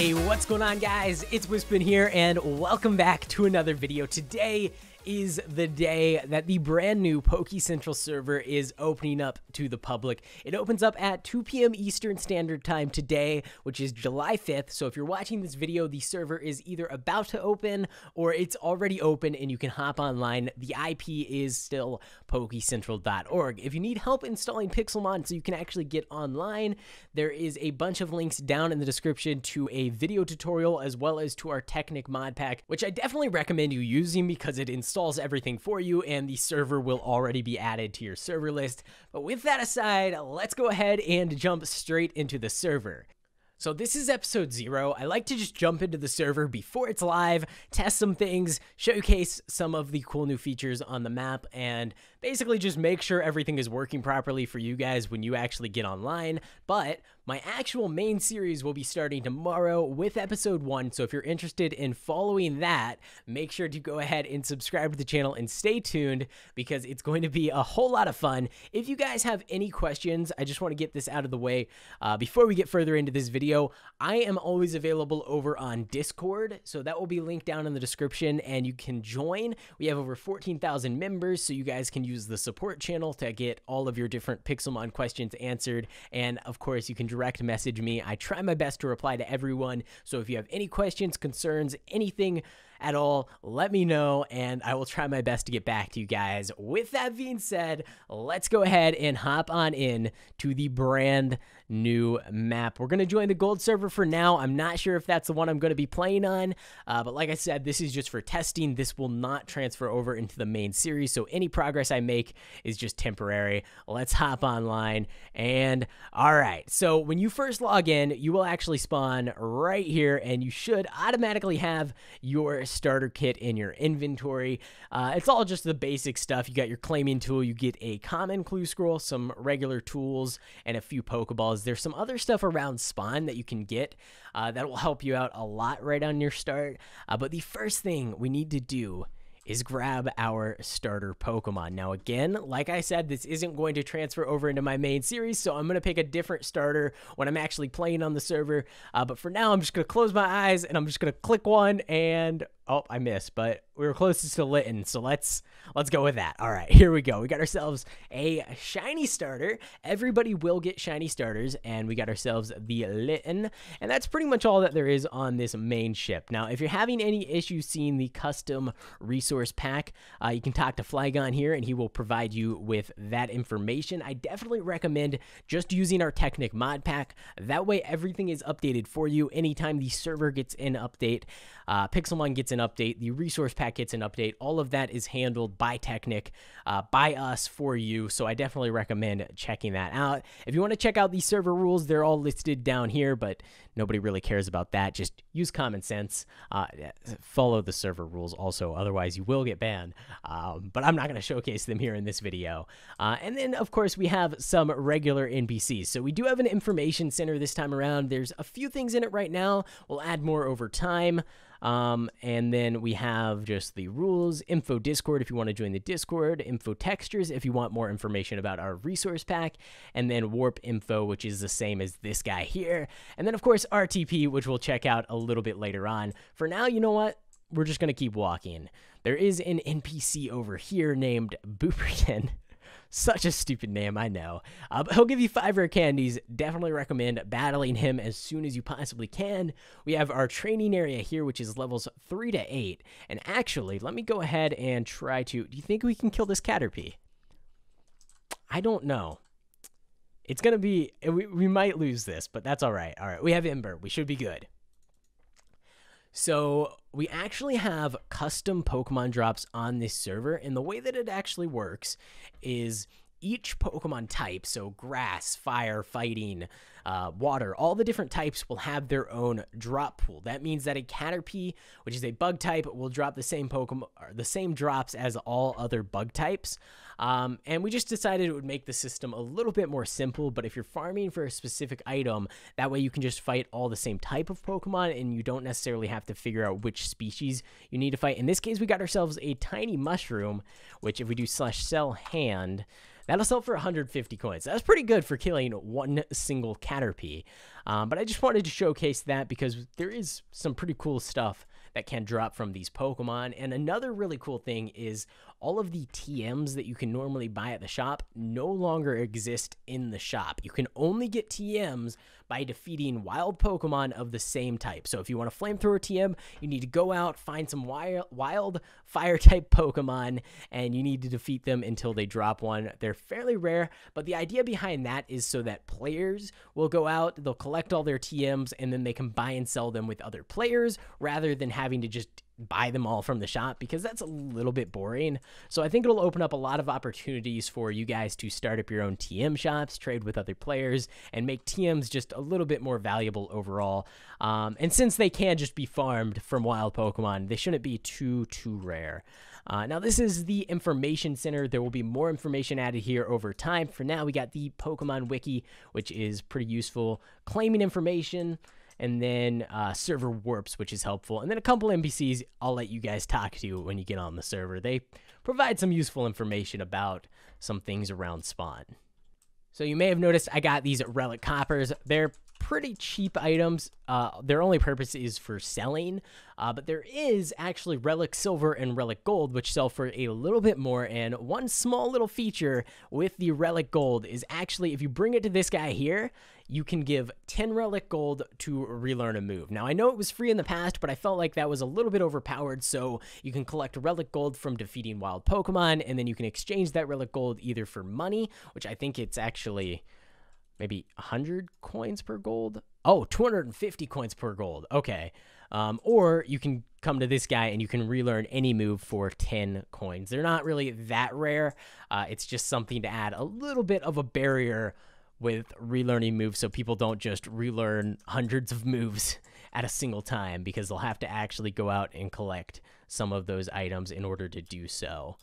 Hey, what's going on, guys? It's Wispin here, and welcome back to another video. Today is the day that the brand new Pokecentral server is opening up to the public. It opens up at 2 p.m. Eastern Standard Time today, which is July 5th. So if you're watching this video, the server is either about to open or it's already open and you can hop online. The IP is still Pokecentral.org. If you need help installing Pixelmon so you can actually get online, there is a bunch of links down in the description to a video tutorial as well as to our Technic mod pack, which I definitely recommend you using because it installs everything for you and the server will already be added to your server list. But with that aside, let's go ahead and jump straight into the server. So this is episode 0. I like to just jump into the server before it's live, test some things, showcase some of the cool new features on the map, and basically just make sure everything is working properly for you guys when you actually get online. But my actual main series will be starting tomorrow with episode 1, so if you're interested in following that, make sure to go ahead and subscribe to the channel and stay tuned because it's going to be a whole lot of fun. If you guys have any questions, I just want to get this out of the way before we get further into this video. I am always available over on Discord, so that will be linked down in the description and you can join. We have over 14,000 members, so you guys can use the support channel to get all of your different Pixelmon questions answered, and of course you can direct message me. I try my best to reply to everyone, so if you have any questions, concerns, anything at all, let me know and I will try my best to get back to you guys. With that being said, let's go ahead and hop on in to the brand new map. We're going to join the gold server for now. I'm not sure if that's the one I'm going to be playing on, but like I said, this is just for testing. This will not transfer over into the main series, so any progress I make is just temporary. Let's hop online. And all right, so when you first log in, you will actually spawn right here and you should automatically have your starter kit in your inventory. It's all just the basic stuff. You got your claiming tool, you get a common clue scroll, some regular tools, and a few Pokeballs. There's some other stuff around spawn that you can get that will help you out a lot right on your start. But the first thing we need to do is grab our starter Pokemon. Now again, like I said, this isn't going to transfer over into my main series, so I'm going to pick a different starter when I'm actually playing on the server. But for now, I'm just going to close my eyes and I'm just going to click one and... oh, I missed, but we were closest to Litten, so let's go with that. All right, here we go. We got ourselves a shiny starter. Everybody will get shiny starters, and we got ourselves the Litten, and that's pretty much all that there is on this main ship. Now, if you're having any issues seeing the custom resource pack, you can talk to Flygon here, and he will provide you with that information. I definitely recommend just using our Technic mod pack. That way, everything is updated for you anytime the server gets an update. Pixelmon gets an update, the resource pack gets an update. All of that is handled by Technic, by us for you, so I definitely recommend checking that out. If you want to check out the server rules, they're all listed down here, but nobody really cares about that. Just use common sense. Follow the server rules also, otherwise you will get banned, but I'm not going to showcase them here in this video. And then, of course, we have some regular NPCs. So we do have an information center this time around. There's a few things in it right now. We'll add more over time. And then we have just the rules, info Discord if you want to join the Discord, info textures if you want more information about our resource pack, and then warp info, which is the same as this guy here. And then, of course, RTP, which we'll check out a little bit later on. For now, you know what? We're just going to keep walking. There is an NPC over here named Booperton. Such a stupid name, I know. But he'll give you 5 rare candies. Definitely recommend battling him as soon as you possibly can. We have our training area here, which is levels 3 to 8. And actually, let me go ahead and try to... do you think we can kill this Caterpie? I don't know. It's going to be... we might lose this, but that's all right. All right, we have Ember. We should be good. So we actually have custom Pokemon drops on this server, and the way that it actually works is each Pokemon type, so grass, fire, fighting, water, all the different types will have their own drop pool. That means that a Caterpie, which is a bug type, will drop the same Pokemon, or the same drops as all other bug types. And we just decided it would make the system a little bit more simple, but if you're farming for a specific item, that way you can just fight all the same type of Pokemon and you don't necessarily have to figure out which species you need to fight. In this case, we got ourselves a tiny mushroom, which if we do /sell hand, That'll sell for 150 coins. That's pretty good for killing one single Caterpie. But I just wanted to showcase that because there is some pretty cool stuff that can drop from these Pokemon. And another really cool thing is all of the TMs that you can normally buy at the shop no longer exist in the shop. You can only get TMs by defeating wild Pokemon of the same type. So if you want a Flamethrower TM, you need to go out, find some wild Fire-type Pokemon, and you need to defeat them until they drop one. They're fairly rare, but the idea behind that is so that players will go out, they'll collect all their TMs, and then they can buy and sell them with other players rather than having to just buy them all from the shop, because that's a little bit boring. So I think it'll open up a lot of opportunities for you guys to start up your own TM shops, trade with other players, and make TMs just a little bit more valuable overall. And since they can just be farmed from wild Pokemon, they shouldn't be too rare. Now, this is the information center. There will be more information added here over time. For now, we got the Pokemon Wiki, which is pretty useful, claiming information, and then server warps, which is helpful, and then a couple NPCs I'll let you guys talk to when you get on the server. They provide some useful information about some things around spawn. So you may have noticed I got these Relic Coppers. They're pretty cheap items. Their only purpose is for selling, but there is actually Relic Silver and Relic Gold, which sell for a little bit more. And one small little feature with the Relic Gold is actually, if you bring it to this guy here, you can give 10 Relic Gold to relearn a move. Now, I know it was free in the past, but I felt like that was a little bit overpowered, so you can collect Relic Gold from defeating wild Pokemon, and then you can exchange that Relic Gold either for money, which I think it's actually maybe 100 coins per gold. Oh, 250 coins per gold. Okay. Or you can come to this guy and you can relearn any move for 10 coins. They're not really that rare. It's just something to add a little bit of a barrier with relearning moves so people don't just relearn hundreds of moves at a single time, because they'll have to actually go out and collect some of those items in order to do so.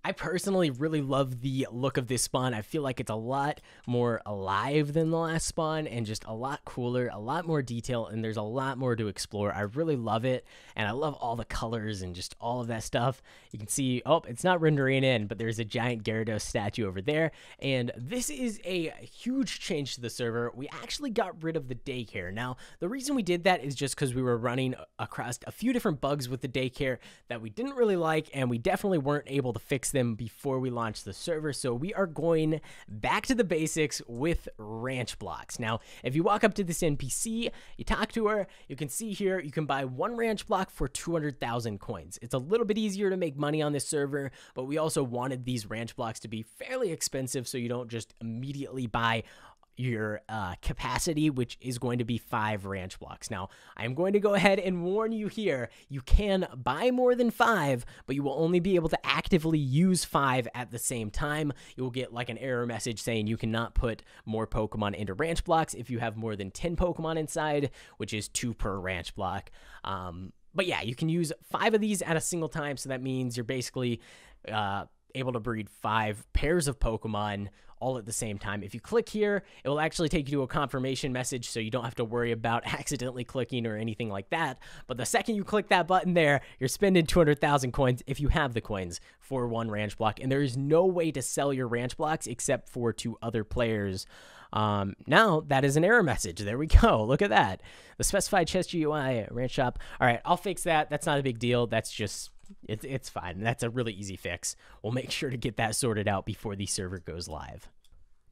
I personally really love the look of this spawn. I feel like it's a lot more alive than the last spawn and just a lot cooler, a lot more detail, and there's a lot more to explore. I really love it, and I love all the colors and just all of that stuff. You can see, oh, it's not rendering in, but there's a giant Gyarados statue over there, and this is a huge change to the server. We actually got rid of the daycare. Now, the reason we did that is just because we were running across a few different bugs with the daycare that we didn't really like, and we definitely weren't able to fix them before we launched the server. So we are going back to the basics with ranch blocks. Now, if you walk up to this NPC, you talk to her, you can see here, you can buy one ranch block for 200,000 coins. It's a little bit easier to make money on this server, but we also wanted these ranch blocks to be fairly expensive so you don't just immediately buy your capacity, which is going to be 5 ranch blocks. Now, I'm going to go ahead and warn you here, you can buy more than 5, but you will only be able to actively use 5 at the same time. You will get like an error message saying you cannot put more Pokemon into ranch blocks if you have more than 10 Pokemon inside, which is 2 per ranch block. But yeah, you can use 5 of these at a single time, so that means you're basically able to breed 5 pairs of Pokemon all at the same time. If you click here, it will actually take you to a confirmation message, so you don't have to worry about accidentally clicking or anything like that. But the second you click that button there, you're spending 200,000 coins if you have the coins for one ranch block, and there is no way to sell your ranch blocks except for to other players. Now that is an error message. There we go. Look at that. The specified chest GUI ranch shop. All right, I'll fix that. That's not a big deal. That's just, it's fine. That's a really easy fix. We'll make sure to get that sorted out before the server goes live.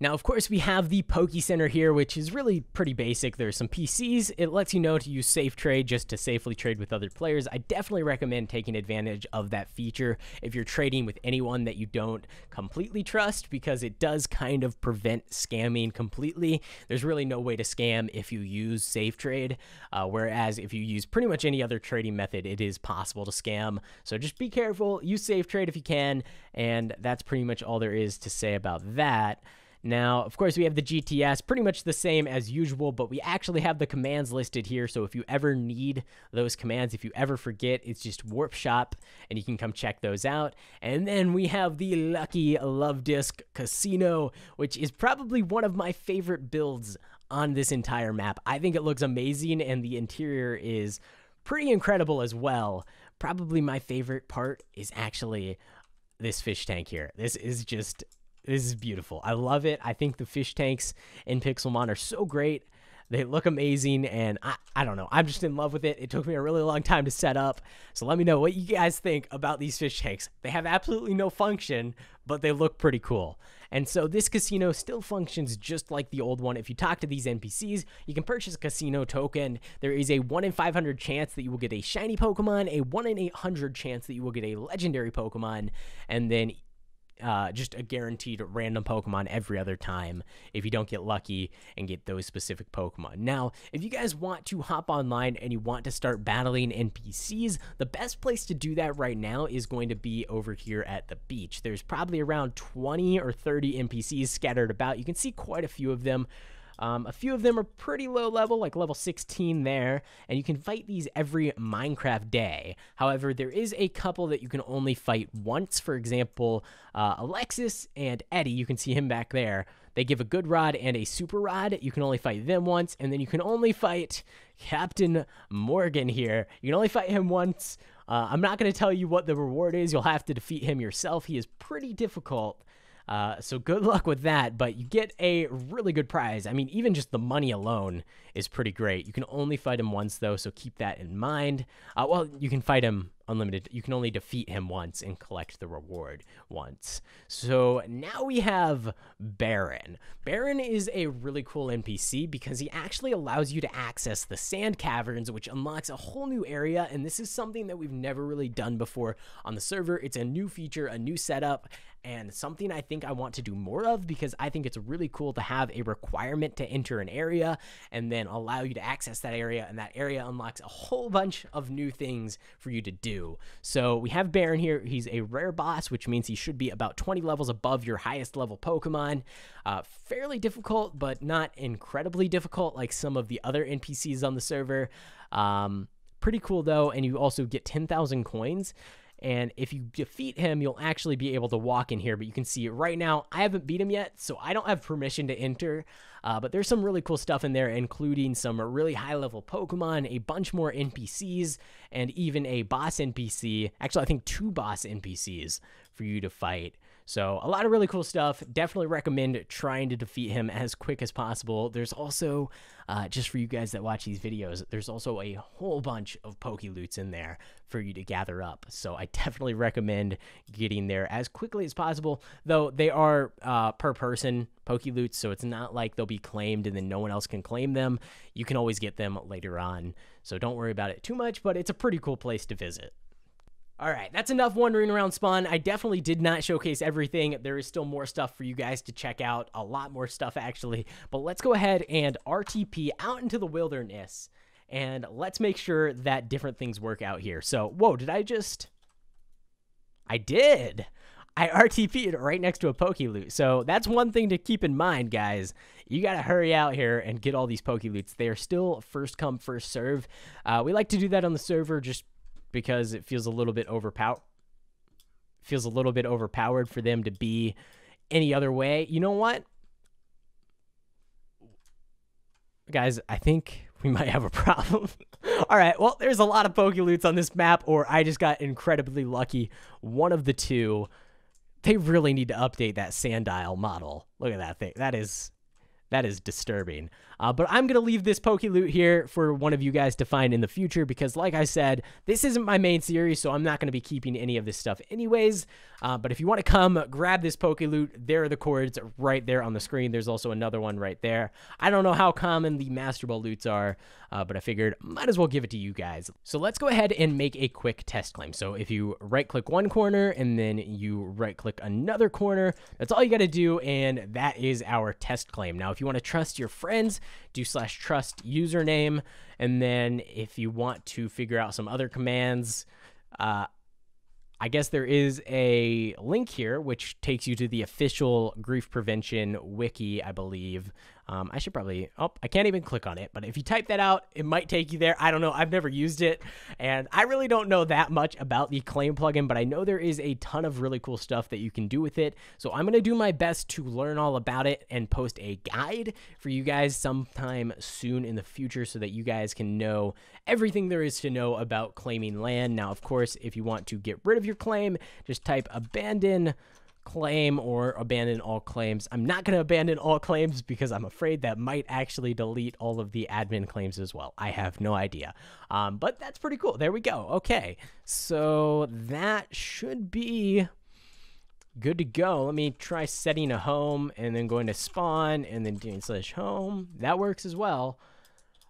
Now, of course, we have the Pokey Center here, which is really pretty basic. There's some PCs. It lets you know to use safe trade just to safely trade with other players. I definitely recommend taking advantage of that feature if you're trading with anyone that you don't completely trust, because it does kind of prevent scamming completely. There's really no way to scam if you use safe trade, whereas if you use pretty much any other trading method, it is possible to scam. So just be careful, use safe trade if you can, and that's pretty much all there is to say about that. Now, of course, we have the GTS, pretty much the same as usual, but we actually have the commands listed here, so if you ever need those commands, if you ever forget, it's just Warp Shop, and you can come check those out. And then we have the lucky Luvdisc Casino, which is probably one of my favorite builds on this entire map. I think it looks amazing, and the interior is pretty incredible as well. Probably my favorite part is actually this fish tank here. This is just This is beautiful. I love it. I think the fish tanks in Pixelmon are so great. They look amazing, and I don't know. I'm just in love with it. It took me a really long time to set up, so let me know what you guys think about these fish tanks. They have absolutely no function, but they look pretty cool. And so this casino still functions just like the old one. If you talk to these NPCs, you can purchase a casino token. There is a 1 in 500 chance that you will get a shiny Pokemon, a 1 in 800 chance that you will get a legendary Pokemon, and then just a guaranteed random Pokemon every other time if you don't get lucky and get those specific Pokemon. Now, if you guys want to hop online and you want to start battling NPCs, the best place to do that right now is going to be over here at the beach. There's probably around 20 or 30 NPCs scattered about. You can see quite a few of them. A few of them are pretty low level, like level 16 there, and you can fight these every Minecraft day. However, there is a couple that you can only fight once. For example, Alexis and Eddie, you can see him back there. They give a good rod and a super rod. You can only fight them once, and then you can only fight Captain Morgan here. You can only fight him once. I'm not going to tell you what the reward is. You'll have to defeat him yourself. He is pretty difficult. So good luck with that, but you get a really good prize. I mean, even just the money alone is pretty great. You can only fight him once, though, so keep that in mind. Well, you can fight him unlimited. You can only defeat him once and collect the reward once. So now we have Baron. Baron is a really cool NPC because he actually allows you to access the sand caverns, which unlocks a whole new area, and this is something that we've never really done before on the server. It's a new feature, a new setup, and something I think I want to do more of because I think it's really cool to have a requirement to enter an area and then allow you to access that area, and that area unlocks a whole bunch of new things for you to do. So we have Baron here. He's a rare boss, which means he should be about 20 levels above your highest level Pokemon. Fairly difficult, but not incredibly difficult like some of the other NPCs on the server. Pretty cool though, and you also get 10,000 coins. And if you defeat him, you'll actually be able to walk in here. But you can see it right now. I haven't beat him yet, so I don't have permission to enter. But there's some really cool stuff in there, including some really high-level Pokemon, a bunch more NPCs, and even a boss NPC. Actually, I think 2 boss NPCs for you to fight. So a lot of really cool stuff. Definitely recommend trying to defeat him as quick as possible. There's also, just for you guys that watch these videos, there's also a whole bunch of Pokeloots in there for you to gather up. So I definitely recommend getting there as quickly as possible, though they are per person Pokeloots, so it's not like they'll be claimed and then no one else can claim them. You can always get them later on, so don't worry about it too much, but it's a pretty cool place to visit. All right, that's enough wandering around Spawn. I definitely did not showcase everything. There is still more stuff for you guys to check out, a lot more stuff actually. But let's go ahead and RTP out into the wilderness, and let's make sure that different things work out here. So, whoa, did I just... I did! I RTP'd right next to a Pokeloot. So that's one thing to keep in mind, guys. You got to hurry out here and get all these Pokeloots. They are still first come, first serve. We like to do that on the server just because it feels a little bit overpowered for them to be any other way. You know what? Guys, I think we might have a problem. All right, well, there's a lot of Pokeloots on this map, or I just got incredibly lucky. One of the two. They really need to update that Sandile model. Look at that thing. That is disturbing. But I'm going to leave this Pokeloot here for one of you guys to find in the future because, like I said, this isn't my main series, so I'm not going to be keeping any of this stuff anyways. But if you want to come grab this Pokeloot, there are the cords right there on the screen. There's also another one right there. I don't know how common the Master Ball loots are, but I figured might as well give it to you guys. So let's go ahead and make a quick test claim. So if you right-click one corner and then you right-click another corner, that's all you got to do, and that is our test claim. Now, if you want to trust your friends, do /trust username, and then if you want to figure out some other commands, I guess there is a link here which takes you to the official grief prevention wiki, I believe. I should probably, I can't even click on it, but if you type that out, it might take you there. I don't know. I've never used it, and I really don't know that much about the claim plugin, but I know there is a ton of really cool stuff that you can do with it. So I'm going to do my best to learn all about it and post a guide for you guys sometime soon in the future so that you guys can know everything there is to know about claiming land. Now, of course, if you want to get rid of your claim, just type abandon claim or abandon all claims. I'm not going to abandon all claims because I'm afraid that might actually delete all of the admin claims as well. I have no idea. But that's pretty cool. There we go. Okay, so that should be good to go. Let me try setting a home and then going to spawn and then doing /home. That works as well.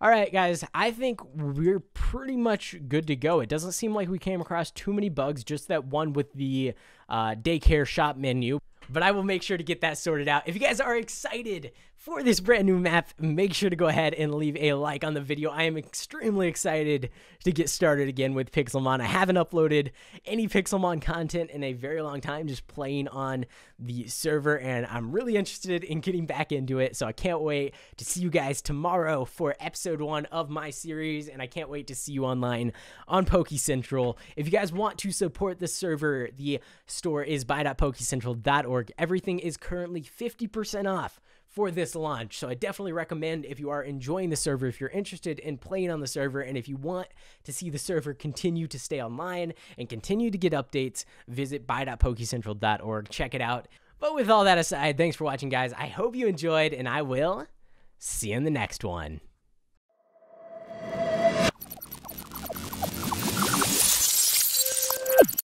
All right, guys, I think we're pretty much good to go. It doesn't seem like we came across too many bugs, just that one with the daycare shop menu. But I will make sure to get that sorted out. If you guys are excited for this brand new map, make sure to go ahead and leave a like on the video. I am extremely excited to get started again with Pixelmon. I haven't uploaded any Pixelmon content in a very long time, just playing on the server, and I'm really interested in getting back into it. So I can't wait to see you guys tomorrow for episode 1 of my series, and I can't wait to see you online on Pokecentral. If you guys want to support the server, the store is buy.pokecentral.org. Everything is currently 50% off for this launch, so I definitely recommend, if you are enjoying the server, if you're interested in playing on the server, and if you want to see the server continue to stay online and continue to get updates, visit buy.pokecentral.org. Check it out. But with all that aside, thanks for watching, guys. I hope you enjoyed, and I will see you in the next one.